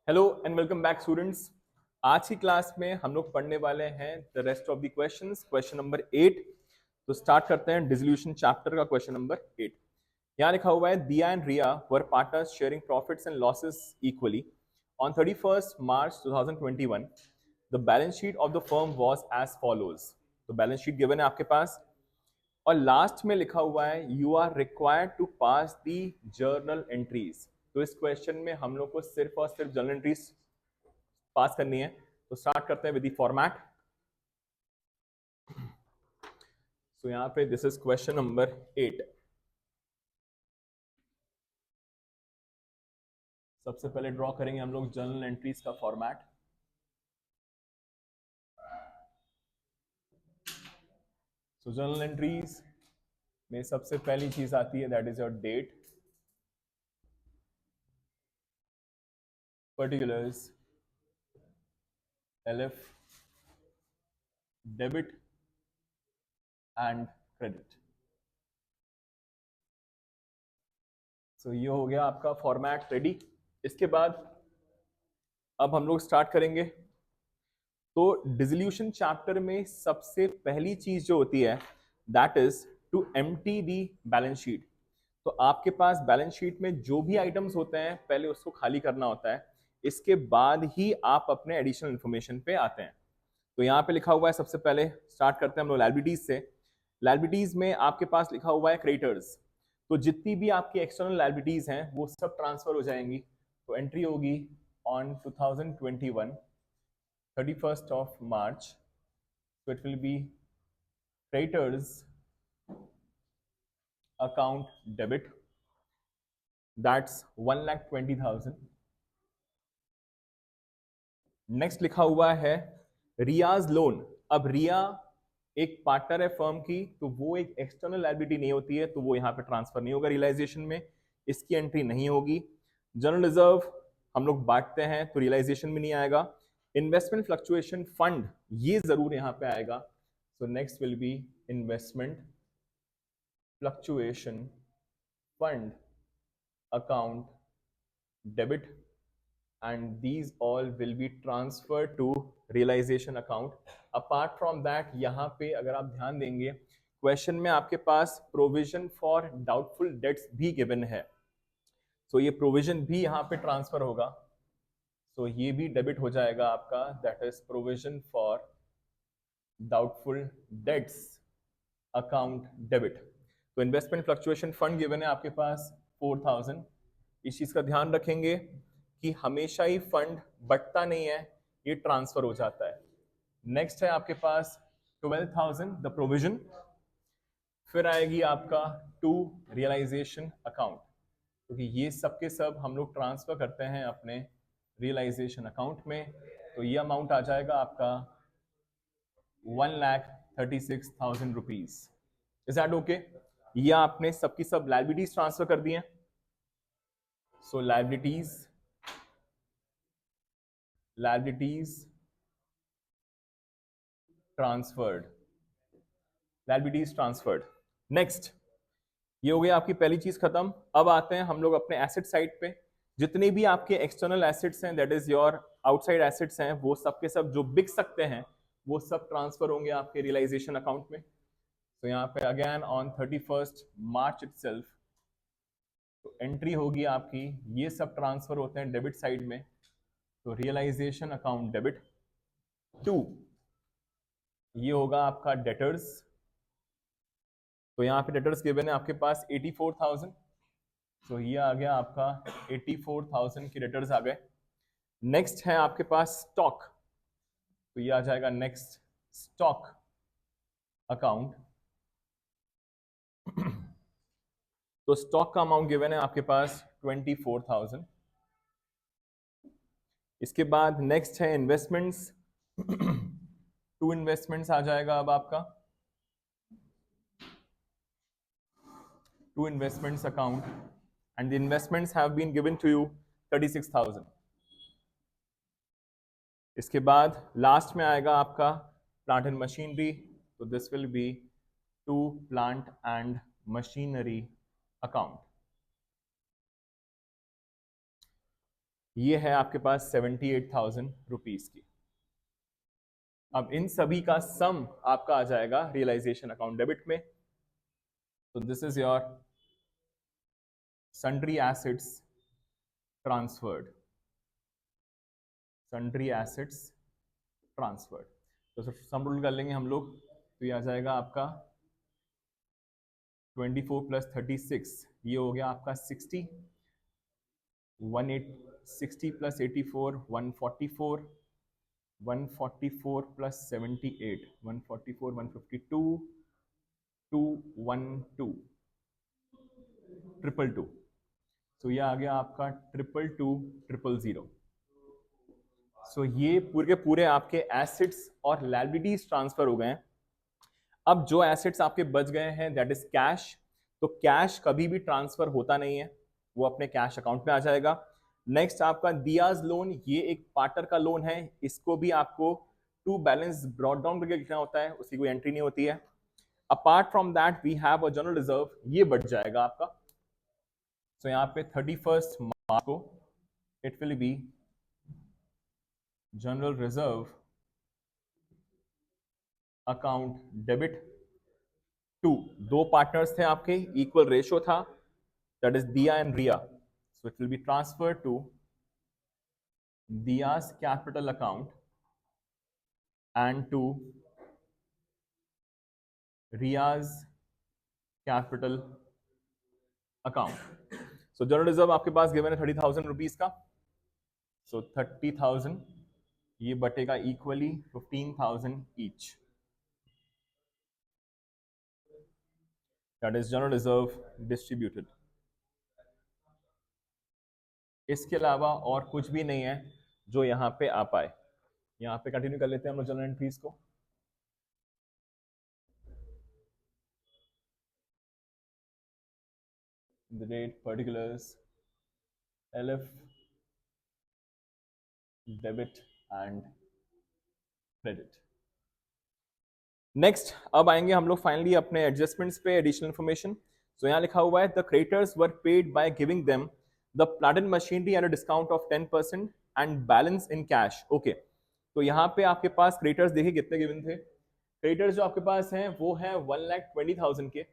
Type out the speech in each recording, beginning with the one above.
Hello and welcome back students. आज की class में हम लोग पढ़ने वाले हैं the rest of the questions, question number 8। तो स्टार्ट करते हैं डिसोल्यूशन चैप्टर का क्वेश्चन नंबर 8। यहाँ लिखा हुआ है Diya and Riya were partners sharing profits and losses equally on 31st March 2021। The balance sheet of the firm was as follows. तो balance sheet given है आपके पास और लास्ट में लिखा हुआ है you are required to pass the journal entries. तो इस क्वेश्चन में हम लोग को सिर्फ और सिर्फ जर्नल एंट्रीज पास करनी है। तो स्टार्ट करते हैं विद द फॉर्मेट। सो यहाँ पे दिस इज क्वेश्चन नंबर 8। सबसे पहले ड्रॉ करेंगे हम लोग जर्नल एंट्रीज का फॉर्मेट। सो जर्नल एंट्रीज में सबसे पहली चीज आती है that is your date, particulars, LF, debit and credit. So ये हो गया आपका फॉर्मेट रेडी। इसके बाद अब हम लोग स्टार्ट करेंगे। तो डिसोल्यूशन चैप्टर में सबसे पहली चीज जो होती है that is to empty the balance sheet. तो आपके पास बैलेंस शीट में जो भी आइटम्स होते हैं पहले उसको खाली करना होता है, इसके बाद ही आप अपने एडिशनल इंफॉर्मेशन पे आते हैं। तो यहाँ पे लिखा हुआ है, सबसे पहले स्टार्ट करते हैं हम लोग लायबिलिटीज से। लायबिलिटीज में आपके पास लिखा हुआ है क्रेडिटर्स। तो जितनी भी आपकी एक्सटर्नल लायबिलिटीज हैं वो सब ट्रांसफर हो जाएंगी। तो एंट्री होगी on 2021 31st of March. So it will be creditors account debit, that's 1,20,000। Next लिखा हुआ है रियाज लोन। अब रिया एक पार्टनर है फर्म की, तो वो एक एक्सटर्नल लायबिलिटी नहीं होती है, तो वो यहाँ पे ट्रांसफर नहीं होगा रियलाइजेशन में, इसकी एंट्री नहीं होगी। जनरल रिजर्व हम लोग बांटते हैं तो रियलाइजेशन में नहीं आएगा। इन्वेस्टमेंट फ्लक्चुएशन फंड ये जरूर यहाँ पे आएगा। So next will be investment fluctuation fund account debit and these all will be transferred to realization account। apart from that यहाँ पे अगर आप ध्यान देंगे क्वेश्चन में आपके पास प्रोविजन फॉर डाउटफुल डेट्स भी गिवन है। सो ये प्रोविजन भी यहाँ पे ट्रांसफर होगा। सो ये भी डेबिट हो जाएगा आपका, that is provision for doubtful dates account debit. तो इन्वेस्टमेंट फ्लक्चुएशन फंड गिवन है आपके पास 4,000। इस चीज का ध्यान रखेंगे कि हमेशा ही फंड बढ़ता नहीं है, ये ट्रांसफर हो जाता है। नेक्स्ट है आपके पास 12,000 द प्रोविजन। फिर आएगी आपका टू रियलाइजेशन अकाउंट, क्योंकि ये सब के सब हम लोग ट्रांसफर करते हैं अपने रियलाइजेशन अकाउंट में। तो ये अमाउंट आ जाएगा आपका 1,36,000 रुपीज। Is that okay? ये आपने सबकी सब लायबिलिटीज ट्रांसफर कर दी हैं। So liabilities transferred, liabilities transferred. Next ये हो गया आपकी पहली चीज खत्म। अब आते हैं हम लोग अपने एसेट साइड पे। जितने भी आपके एक्सटर्नल एसेट्स हैं that is your outside assets हैं, वो सब के सब जो बिक सकते हैं वो सब ट्रांसफर होंगे आपके रियलाइजेशन अकाउंट में। तो यहाँ पे again on 31st March itself तो एंट्री होगी आपकी, ये सब ट्रांसफर होते हैं डेबिट साइड में। तो रियलाइजेशन अकाउंट डेबिट। टू ये होगा आपका डेटर्स। तो यहाँ पे डेटर्स गिवन है आपके पास 84,000। तो ये आ गया आपका 84,000 की डेटर्स आ गए। नेक्स्ट है आपके पास स्टॉक। तो ये आ जाएगा नेक्स्ट स्टॉक अकाउंट। तो स्टॉक का अमाउंट गिवन है आपके पास 24,000। इसके बाद नेक्स्ट है इन्वेस्टमेंट्स। टू इन्वेस्टमेंट्स आ जाएगा अब आपका, to investments account and the investments have been given to you 36,000। इसके बाद लास्ट में आएगा आपका प्लांट एंड मशीनरी। तो this will be to plant and machinery account. ये है आपके पास 78,000 रुपीज की। अब इन सभी का सम आपका आ जाएगा रियलाइजेशन अकाउंट डेबिट में। तो this is your sundry assets transferred, sundry assets transferred. तो सम टोटल कर लेंगे हम लोग, तो ये आ जाएगा आपका 24 + 36, ये हो गया आपका 60, 60 + 84 144, 144 + 78 144, 152, 212, 222। सो ये आ गया आपका 222,000। सो ये पूरे के पूरे आपके एसेट्स और लायबिलिटीज ट्रांसफर हो गए हैं। अब जो एसेट्स आपके बच गए हैं दैट इज कैश। तो कैश कभी भी ट्रांसफर होता नहीं है, वो अपने कैश अकाउंट में आ जाएगा। नेक्स्ट आपका दियाज लोन, ये एक पार्टनर का लोन है, इसको भी आपको टू बैलेंस ब्रॉड डाउन करके लिखना होता है, उसकी कोई एंट्री नहीं होती है। Apart from that we have a general reserve, ये बढ़ जाएगा आपका। सो यहाँ पे 31 मार्च को it will be general reserve account debit to, दो पार्टनर्स थे आपके, इक्वल रेशियो था, that is Diya and Riya. So it will be transfer to Diya's capital account and to Riya's capital account. So general reserve आपके पास गिवन है 30,000 rupees का। So 30,000 ये बटेगा equally 15,000 each, that is general reserve distributed. इसके अलावा और कुछ भी नहीं है जो यहाँ पे आ पाए। यहाँ पे कंटिन्यू कर लेते हैं हम लोग जनरल एंट्रीज को। The date, particulars, LF, debit and credit. Next अब आएंगे हम लोग फाइनली अपने एडजस्टमेंट्स पे, एडिशनल इन्फॉर्मेशन। सो यहाँ लिखा हुआ है the creditors were paid by giving them the plant and machinery at a discount of 10% and balance in cash. Okay, तो यहाँ पे आपके पास क्रेडिटर्स देखिए कितने गिवन थे। क्रेडिटर्स जो आपके पास हैं वो हैं 1,20,000 के,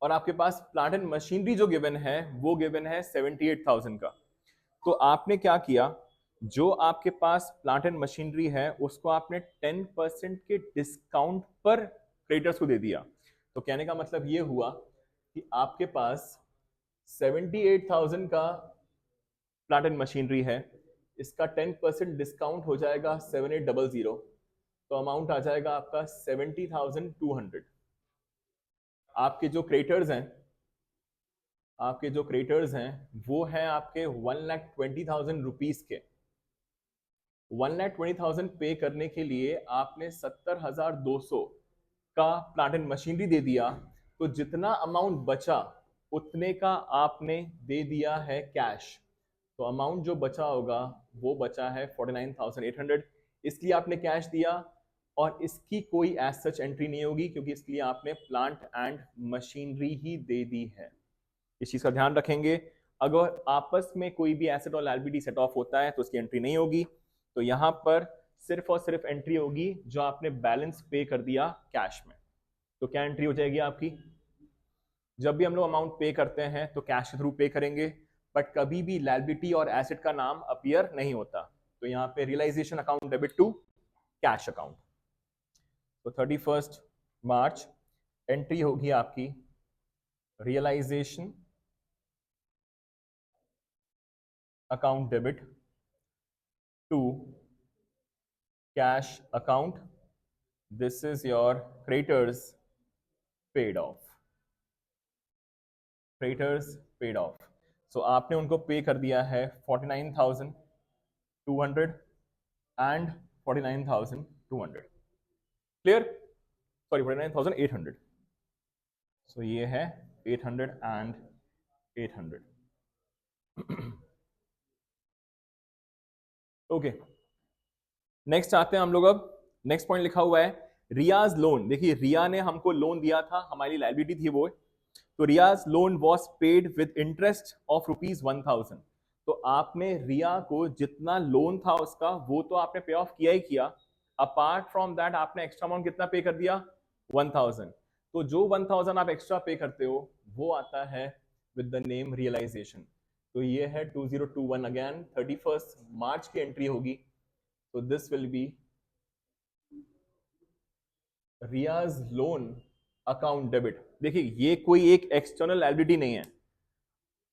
और आपके पास प्लांट एंड मशीनरी जो गिवन है वो गिवन है 78,000 का। तो आपने क्या किया, जो आपके पास प्लांट एंड मशीनरी है उसको आपने 10% के डिस्काउंट पर क्रेडिटर्स को दे दिया। तो कहने का मतलब ये हुआ कि आपके पास 78,000 का प्लांट एंड मशीनरी है, इसका 10% डिस्काउंट हो जाएगा 7800, तो अमाउंट आ जाएगा आपका 70,200। आपके जो क्रेडिटर्स हैं वो हैं आपके 1,20,000 रुपीज के। 1,20,000 पे करने के लिए आपने 70,200 का प्लांट एंड मशीनरी दे दिया, तो जितना अमाउंट बचा उतने का आपने दे दिया है कैश। तो अमाउंट जो बचा होगा वो बचा है 49,800, इसलिए आपने कैश दिया, और इसकी कोई एज सच एंट्री नहीं होगी क्योंकि इसके लिए आपने प्लांट एंड मशीनरी ही दे दी है। इस चीज का ध्यान रखेंगे, अगर आपस में कोई भी एसेट और लायबिलिटी सेट ऑफ होता है तो उसकी एंट्री नहीं होगी। तो यहां पर सिर्फ और सिर्फ एंट्री होगी जो आपने बैलेंस पे कर दिया कैश में। तो क्या एंट्री हो जाएगी आपकी, जब भी हम लोग अमाउंट पे करते हैं तो कैश के थ्रू पे करेंगे, बट कभी भी लायबिलिटी और एसेट का नाम अपीयर नहीं होता। तो यहाँ पे realisation account debit to cash account. तो 31 मार्च एंट्री होगी आपकी realisation account debit to cash account. This is your creditors paid off, creditors paid off. So आपने उनको पे कर दिया है 49,200 एंड 49,200, क्लियर, सॉरी 49,800। सो ये है 800 एंड 800। ओके, नेक्स्ट आते हैं हम लोग। अब नेक्स्ट पॉइंट लिखा हुआ है रियाज लोन। देखिए रिया ने हमको लोन दिया था, हमारी लायबिलिटी थी वो। तो Riya's loan was paid with interest of ₹1,000। तो आपने रिया को जितना लोन था उसका वो तो आपने पे ऑफ किया ही किया, अपार्ट फ्रॉम दैट आपने एक्स्ट्रा अमाउंट कितना पे कर दिया, 1000। तो जो 1000 आप एक्स्ट्रा पे करते हो वो आता है विद द नेम रियलाइजेशन। तो ये है 2021, अगेन 31 मार्च की एंट्री होगी। तो this will be Riyaz loan account debit. देखिए ये कोई एक एक्सटर्नल लायबिलिटी नहीं है,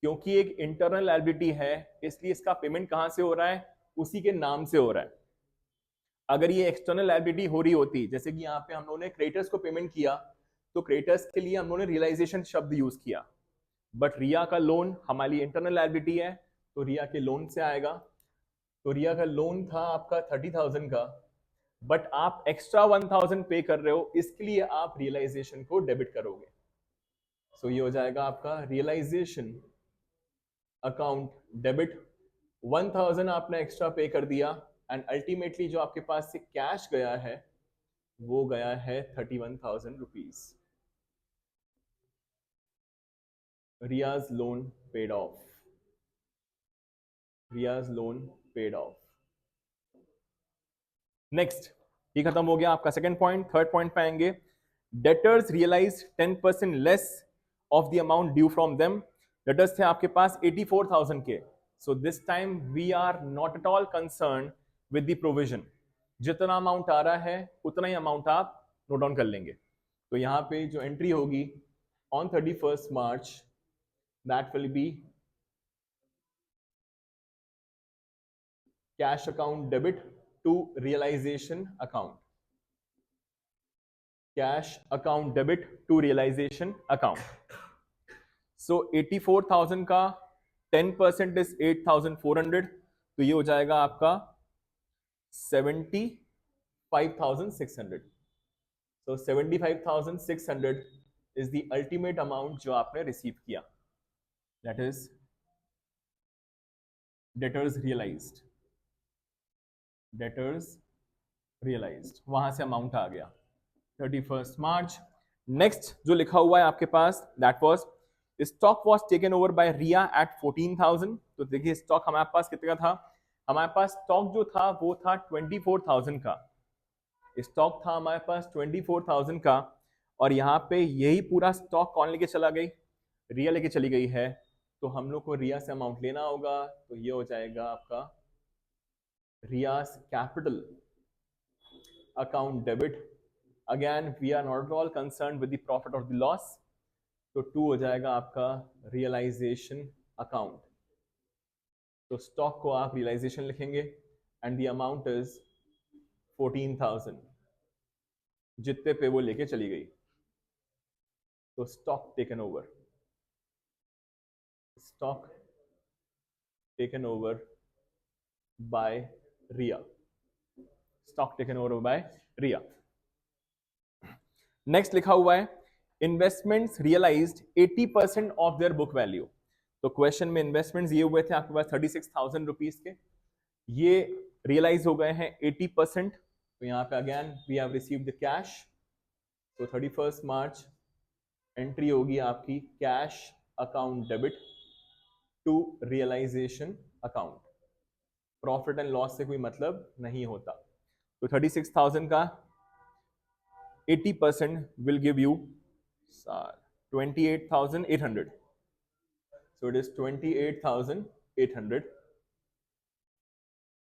क्योंकि एक इंटरनल लायबिलिटी है, इसलिए इसका पेमेंट कहां से हो रहा है, उसी के नाम से हो रहा है। अगर ये एक्सटर्नल लायबिलिटी हो रही होती, जैसे कि यहाँ पे हम लोगों ने क्रेडिटर्स को पेमेंट किया, तो क्रेडिटर्स के लिए हम लोगों ने रियलाइजेशन शब्द यूज किया, बट रिया का लोन हमारी इंटरनल लायबिलिटी है, तो रिया के लोन से आएगा। तो रिया का लोन था आपका 30,000 का, बट आप एक्स्ट्रा 1000 पे कर रहे हो, इसके लिए आप रियलाइजेशन को डेबिट करोगे। सो ये हो जाएगा आपका रियलाइजेशन अकाउंट डेबिट। 1000 आपने एक्स्ट्रा पे कर दिया, एंड अल्टीमेटली जो आपके पास से कैश गया है वो गया है 31,000 rupees. Riyaz loan paid off, Riyaz loan paid off. Next, ये खत्म हो गया आपका सेकंड पॉइंट। थर्ड पॉइंट पे आएंगे। Debtors realise 10% less of the amount due from them. Debtors थे आपके पास 84,000 के, so this time we are not at all concern with the provision. जितना अमाउंट आ रहा है उतना ही अमाउंट आप नोट डाउन कर लेंगे। तो यहाँ पे जो एंट्री होगी on 31 March, that will be cash account debit to realisation account, cash account debit to realisation account. सो 84,000 का 10% इज 8,400, तो ये हो जाएगा आपका 75,600। So 75,600 is the ultimate amount जो आपने रिसीव किया, that is debtors realised, debtors realised, वहां से अमाउंट आ गया 31 मार्च। नेक्स्ट जो लिखा हुआ है आपके पास, that was stock was taken over by Riya at 14,000। तो देखिए स्टॉक हमारे पास कितने का था, हमारे पास स्टॉक जो था वो था 24,000 का, स्टॉक था हमारे पास 24,000 का, और यहाँ पे यही पूरा स्टॉक कौन लेके चला गई, रिया लेके चली गई है। तो हम लोग को रिया से अमाउंट लेना होगा, तो ये हो जाएगा आपका Riya's capital account debit. Again we are not all concern with the profit और द लॉस, तो 2 हो जाएगा आपका रियलाइजेशन अकाउंट। तो स्टॉक को आप रियलाइजेशन लिखेंगे एंड द अमाउंट इज 14,000, जितने पे वो लेके चली गई। तो stock taken over, stock taken over by Riya, stock taken over by Riya. Next लिखा हुआ है investments realised 80% of their book value. तो क्वेश्चन में इन्वेस्टमेंट्स ये हुए थे आपके पास 36,000 रुपीज के, ये रियलाइज हो गए हैं 80%। तो यहाँ पे again we have received the cash. तो 31 मार्च एंट्री होगी आपकी cash account debit to realisation account. Profit and loss से कोई मतलब नहीं होता। तो 36,000 का 80% will give you 28,800. So it is 28,800.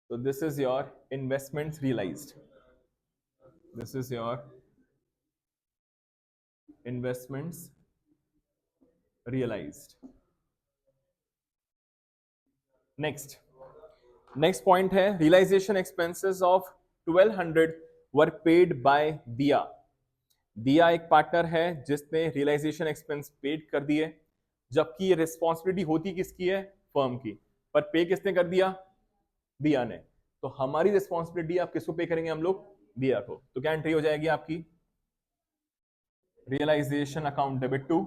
So this is your investments realized. This is your investments realized. Next point है realization expenses of 1,200 were paid by दिया। दिया एक पार्टनर है जिसने रियलाइजेशन एक्सपेंस पेड कर दिए, जबकि ये रिस्पॉन्सिबिलिटी होती किसकी है, फर्म की, पर पे किसने कर दिया, दिया ने। तो हमारी रिस्पॉन्सिबिलिटी आप किसको पे करेंगे, हम लोग दिया को। तो क्या एंट्री हो जाएगी आपकी, realisation account debit to,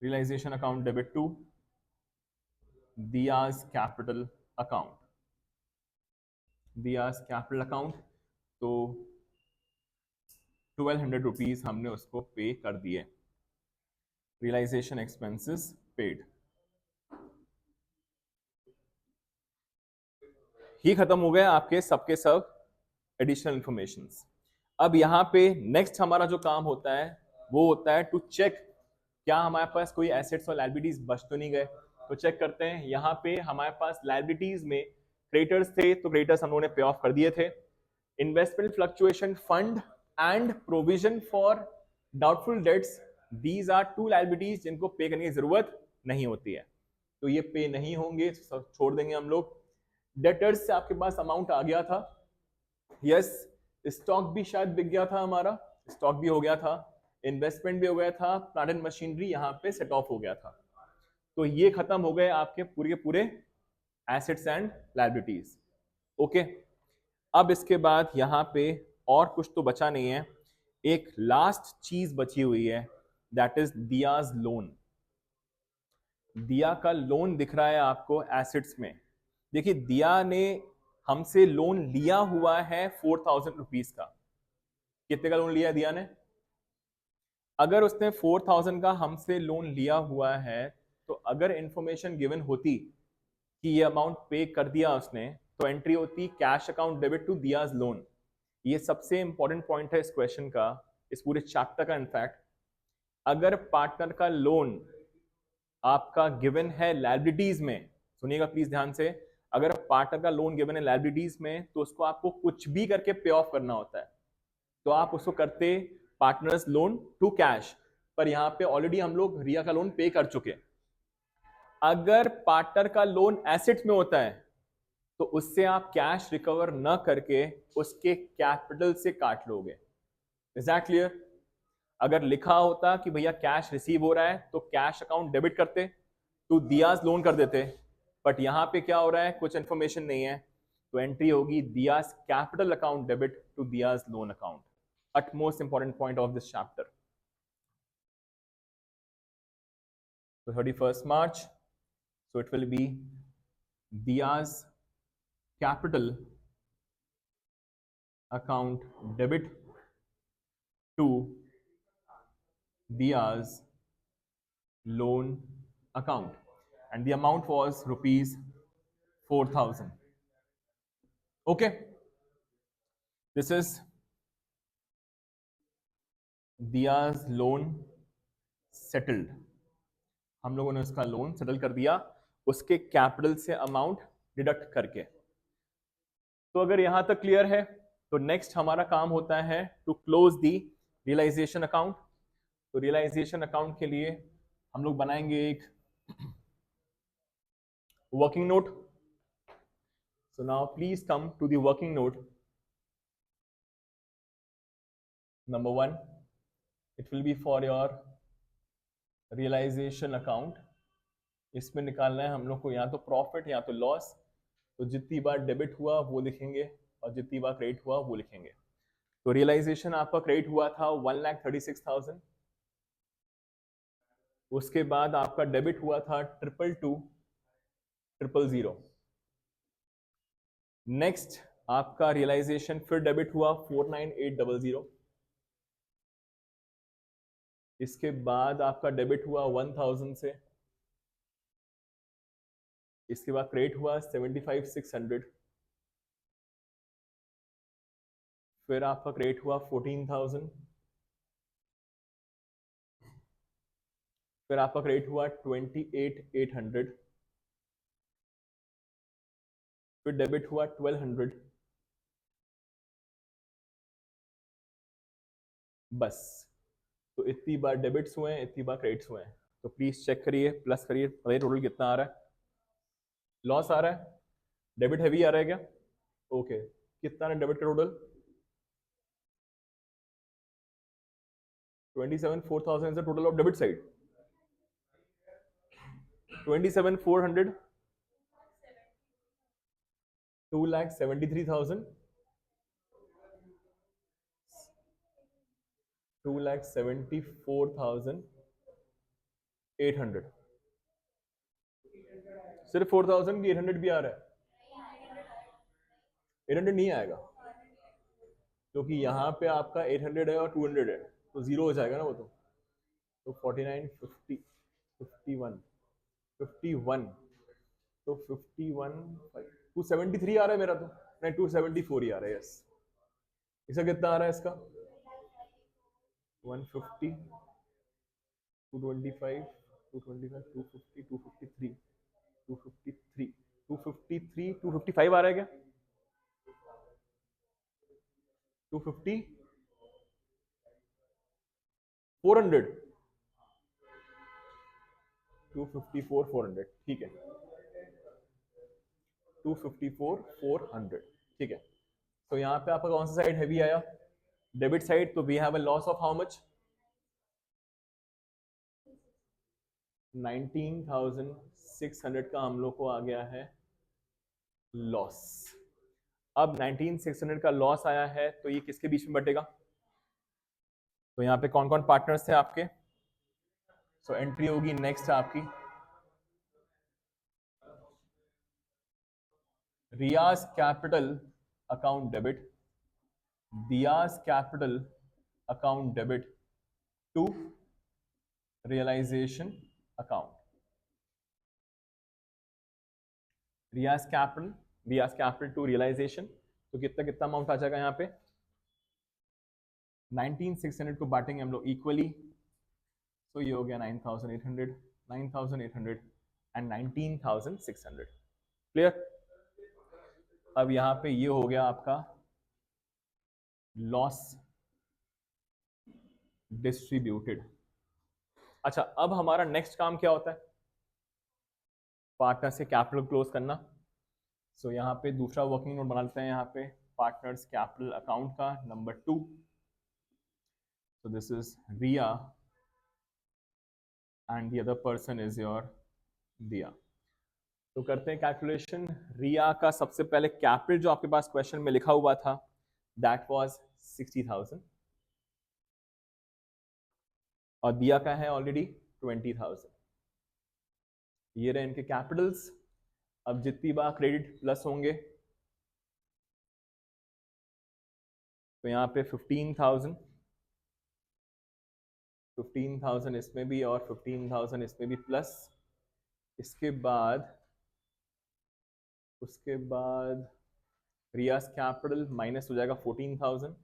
realisation account debit to Diya's capital account, Diya's capital account. तो 1,200 रुपीज हमने उसको पे कर दिए, रियलाइजेशन एक्सपेंसेस पेड। ही खत्म हो गए आपके सबके सब एडिशनल इंफॉर्मेशन। अब यहाँ पे नेक्स्ट हमारा जो काम होता है वो होता है टू चेक क्या हमारे पास कोई एसेट्स और लायबिलिटीज बच तो नहीं गए। तो चेक करते हैं, यहाँ पे हमारे पास लायबिलिटीज में क्रेडिटर्स थे, तो क्रेडिटर्स हम लोगों ने पे ऑफ कर दिए थे। Investment fluctuation fund and provision for doubtful debts, these are two liabilities जिनको पे करने की जरूरत नहीं होती है, तो ये पे नहीं होंगे, छोड़ देंगे हम लोग। डेटर्स से आपके पास अमाउंट आ गया था, यस। स्टॉक भी शायद बिक गया था हमारा, स्टॉक भी हो गया था, इन्वेस्टमेंट भी हो गया था, प्लांट एंड मशीनरी यहाँ पे सेट ऑफ हो गया था। तो ये खत्म हो गए आपके पूरे के पूरे एसेट्स एंड लायबिलिटीज। ओके, अब इसके बाद यहाँ पे और कुछ तो बचा नहीं है, एक लास्ट चीज बची हुई है, दैट इज दियाज लोन। दिया का लोन दिख रहा है आपको एसेट्स में। देखिए, दिया ने हमसे लोन लिया हुआ है 4,000 रुपीज का। कितने का लोन लिया दिया ने? अगर उसने 4,000 का हमसे लोन लिया हुआ है, तो अगर इंफॉर्मेशन गिवन होती कि ये अमाउंट पे कर दिया उसने, तो एंट्री होती cash account debit to Diya's loan. ये सबसे इंपॉर्टेंट पॉइंट है इस क्वेश्चन का, इस पूरे चैप्टर का। इनफैक्ट अगर पार्टनर का लोन आपका गिवन है लायबिलिटीज में, सुनिएगा प्लीज ध्यान से, अगर पार्टनर का लोन गिवन है लायबिलिटीज में, तो उसको आपको कुछ भी करके पे ऑफ करना होता है। तो आप उसको करते पार्टनर्स लोन टू कैश, पर यहां पे ऑलरेडी हम लोग रिया का लोन पे कर चुके। अगर पार्टनर का लोन एसेट्स में होता है, तो उससे आप कैश रिकवर न करके उसके कैपिटल से काट लोगे। Is that clear? अगर लिखा होता कि भैया कैश रिसीव हो रहा है, तो कैश अकाउंट डेबिट करते, तो दियाज लोन कर देते। बट यहां पे क्या हो रहा है, कुछ इंफॉर्मेशन नहीं है, तो एंट्री होगी Diya's capital account debit to Diya's loan account. utmost important point of this chapter. So 31st March, so it will be Dia's capital account debit to Dia's loan account, and the amount was rupees 4,000. Okay, this is Dia's loan settled. हम लोगों ने उसका loan settle कर दिया उसके capital से amount deduct करके। तो अगर यहां तक क्लियर है, तो नेक्स्ट हमारा काम होता है to close the realisation account. तो रियलाइजेशन अकाउंट के लिए हम लोग बनाएंगे एक working note. So now please come to the working note number 1। It will be for your realisation account. इसमें निकालना है हम लोग को या तो प्रॉफिट या तो लॉस। तो जितनी बार डेबिट हुआ वो लिखेंगे और जितनी बार क्रेडिट हुआ वो लिखेंगे। तो रियलाइजेशन आपका क्रेडिट हुआ था 1,36,000। उसके बाद आपका डेबिट हुआ था 222,000। नेक्स्ट आपका रियलाइजेशन फिर डेबिट हुआ 49,800। इसके बाद आपका डेबिट हुआ 1,000 से। इसके बाद क्रेडिट हुआ 75,600। फिर आपका क्रेडिट हुआ 14,000। फिर आपका क्रेडिट हुआ 28,800। फिर डेबिट हुआ 1,200। बस, तो इतनी बार डेबिट्स हुए हैं, इतनी बार क्रेडिट्स हुए हैं। तो प्लीज चेक करिए, प्लस करिए, बताइए टोटल कितना आ रहा है। लॉस आ रहा है, डेबिट हैवी आ रहा है क्या? ओके, कितना है डेबिट का total? 27,400 is the total of debit side. 27,400, 2,73,000, 2,74,800। सिर्फ 4,000 की 800 भी आ रहा है? 800 नहीं आएगा, क्योंकि यहाँ पे आपका 800 है और 200 है, तो जीरो हो जाएगा ना वो। तो 49, 50, 51, 51, तो 51, 273 आ रहा है मेरा तो, नहीं 274 ही आ रहा है। यस, इसका कितना आ रहा है इसका? 150, 225, 225, 250, 253, 253, 253, 255 आ रहा है क्या? 250, 400, 254, 400, ठीक है, 254, 400, ठीक है। तो यहाँ पे आपका कौन सा साइड हैवी आया? Debit side. तो we have a loss of how much? 19,600 का हम लोग को आ गया है लॉस। अब 19,600 का लॉस आया है तो ये किसके बीच में बटेगा? तो यहाँ पे कौन कौन पार्टनर्स थे आपके? सो एंट्री होगी नेक्स्ट आपकी Riya's capital account debit, Diya's capital account debit to realisation account. Riya's capital to realisation, तो कितना कितना अमाउंट आ जाएगा यहाँ पे? 19,600 को बांटेंगे हम लोग इक्वली, तो ये हो गया 9,800, 9,800 एंड 19,600। क्लियर? अब यहाँ पे ये हो गया आपका लॉस डिस्ट्रीब्यूटेड। अच्छा, अब हमारा नेक्स्ट काम क्या होता है? पार्टनर से कैपिटल क्लोज करना। सो यहाँ पे दूसरा वर्किंग नोट बना लेते हैं यहाँ पे पार्टनर्स कैपिटल अकाउंट का number 2। So this is Riya and the other person is your Diya. तो करते हैं कैलकुलेशन। रिया का सबसे पहले कैपिटल जो आपके पास क्वेश्चन में लिखा हुआ था दैट वाज 60,000 और दिया का है ऑलरेडी 20,000। ये रहे इनके कैपिटल्स। अब जितनी बार क्रेडिट प्लस होंगे तो यहाँ पे 15,000, 15,000 इसमें भी और 15,000 इसमें भी प्लस। इसके बाद उसके बाद रियाज कैपिटल माइनस हो जाएगा 14,000,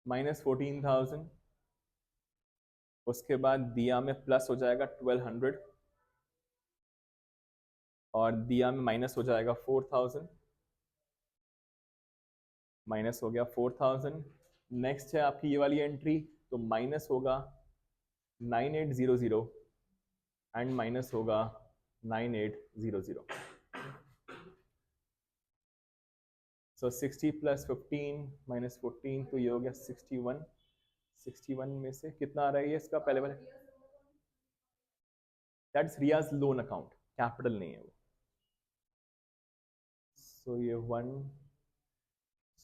माइनस 14,000। उसके बाद दिया में प्लस हो जाएगा 1200 और दिया में माइनस हो जाएगा 4,000, माइनस हो गया 4,000। नेक्स्ट है आपकी ये वाली एंट्री, तो माइनस होगा 9800 एंड माइनस होगा 9800। सो 60 प्लस 15 माइनस 14, तो ये हो गया 61। 61 में से कितना आ रहा है ये इसका? पहले वाले that's Riyaz loan account, capital नहीं है वो। सो ये 1,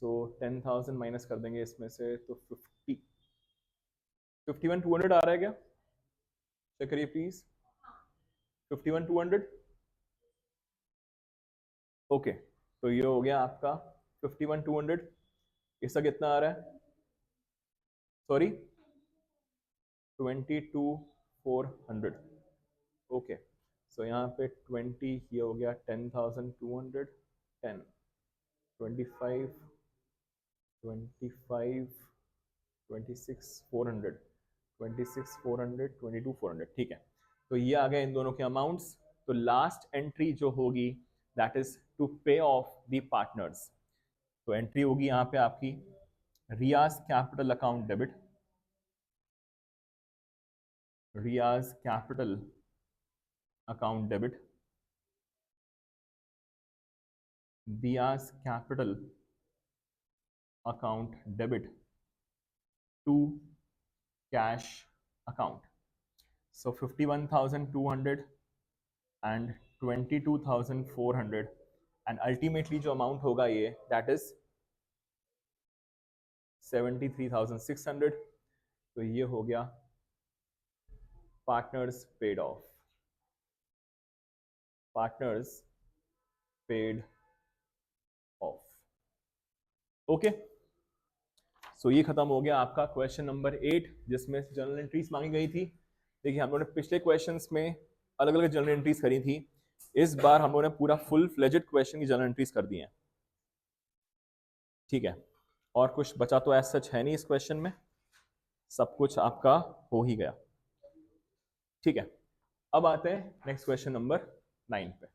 सो 10,000 माइनस कर देंगे इसमें से तो 50, 51,200 आ रहा है क्या? चेक करिए प्लीज। 51,200, ओके। तो ये हो गया आपका 51,200। इसका कितना आ रहा है? सॉरी 22,400। ओके, सो यहाँ पे 20, ये हो गया 10,200, 10, 25, 25, 26,400, 26,400, 22,400, ठीक है। तो ये आ गए इन दोनों के अमाउंट्स। तो लास्ट एंट्री जो होगी that is to pay off the partners. तो एंट्री होगी यहाँ पे आपकी Riya's capital account debit, Riya's capital account debit, Diya's capital account debit to cash account. So 51,200 and 22,400 and ultimately जो अमाउंट होगा ये दैट इज 73,600। तो ये हो गया partners paid off, partners paid off. Okay, so ये खत्म हो गया आपका क्वेश्चन नंबर 8 जिसमें जनरल एंट्रीज मांगी गई थी। देखिए हम लोगों ने पिछले क्वेश्चंस में अलग अलग जनरल एंट्रीज करी थी, इस बार हम लोगों ने पूरा फुल फ्लेजेड क्वेश्चन की जर्नल एंट्रीज कर दी हैं, ठीक है। और कुछ बचा तो ऐसा सच है नहीं इस क्वेश्चन में, सब कुछ आपका हो ही गया, ठीक है। अब आते हैं नेक्स्ट क्वेश्चन नंबर 9 पे।